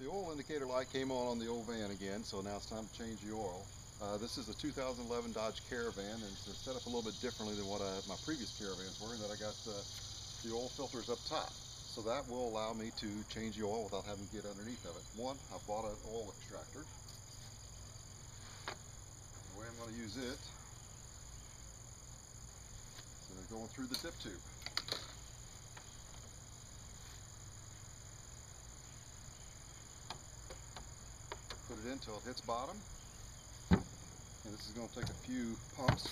The oil indicator light came on the old van again, so now it's time to change the oil. This is a 2011 Dodge Caravan, and it's set up a little bit differently than what my previous Caravans were, in that I got the oil filters up top. So that will allow me to change the oil without having to get underneath of it. One, I bought an oil extractor. The way I'm going to use it, so they're going through the dip tube. Put it in until it hits bottom, and this is going to take a few pumps.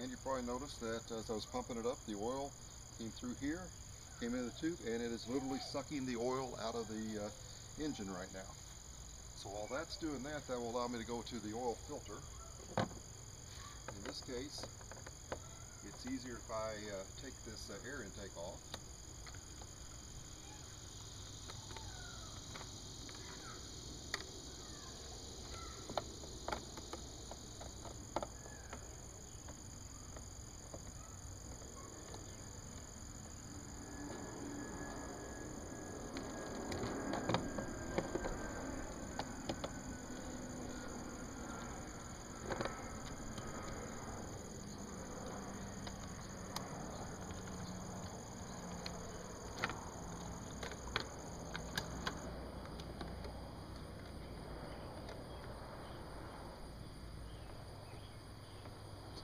And you probably noticed that as I was pumping it up, the oil came through here, came into the tube, and it is literally sucking the oil out of the engine right now. So while that's doing that, that will allow me to go to the oil filter. In this case, it's easier if I take this air intake off.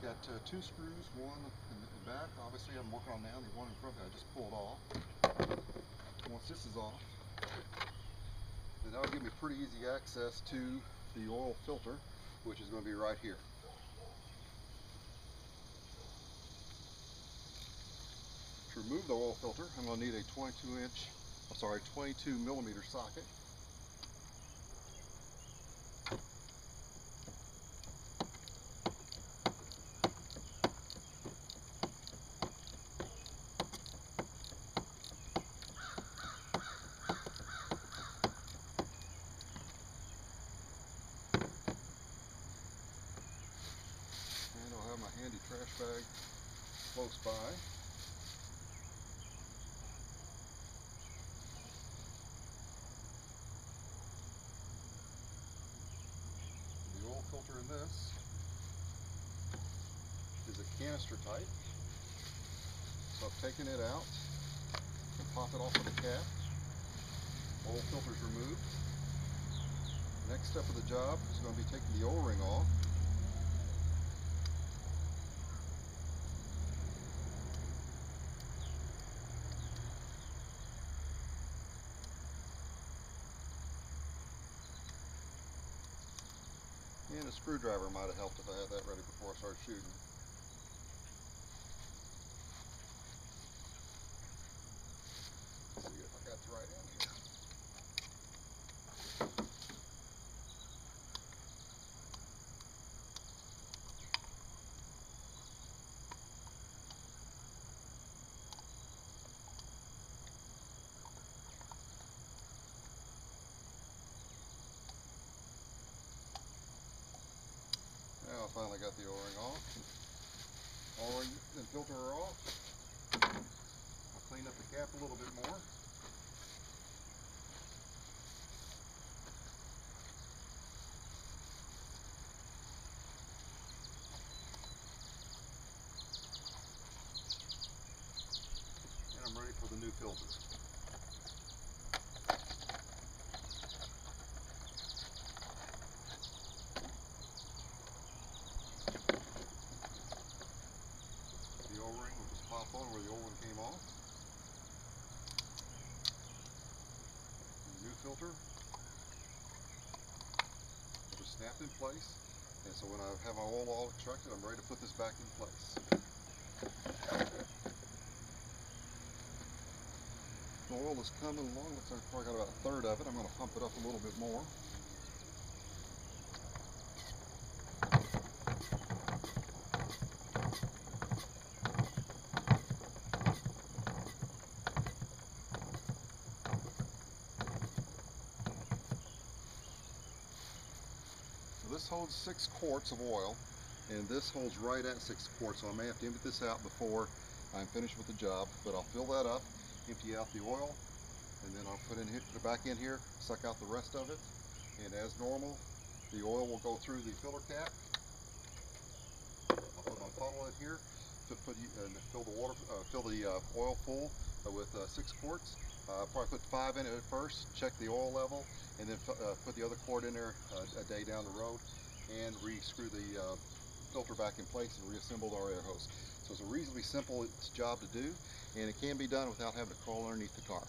Got two screws, one in the back, obviously I'm working on now, the one in front that I just pulled off. Once this is off, then that'll give me pretty easy access to the oil filter, which is going to be right here. To remove the oil filter, I'm going to need a 22 millimeter socket. My handy trash bag close by. The oil filter in this is a canister type, so I've taken it out and pop it off of the cap. Oil filter is removed. Next step of the job is going to be taking the O-ring off. And a screwdriver might have helped if I had that ready before I started shooting. Let's see if I got the right end here. Now I finally got the O-ring off. O-ring and filter are off. I'll clean up the cap a little bit more. And I'm ready for the new filter. The O-ring will just pop on where the old one came off. The new filter will just snap in place, and so when I have my oil all extracted, I'm ready to put this back in place. The oil is coming along. Looks like I've probably got about a third of it. I'm going to pump it up a little bit more. this holds 6 quarts of oil, and this holds right at 6 quarts, so I may have to empty this out before I'm finished with the job, but I'll fill that up, empty out the oil, and then I'll put it back in here, suck out the rest of it, and as normal, the oil will go through the filler cap. I'll put my funnel in here, fill the oil full with 6 quarts. Probably put 5 in it at first, check the oil level, and then put the other quart in there a day down the road, and re-screw the filter back in place and reassemble our air hose. So it's a reasonably simple job to do, and it can be done without having to crawl underneath the car.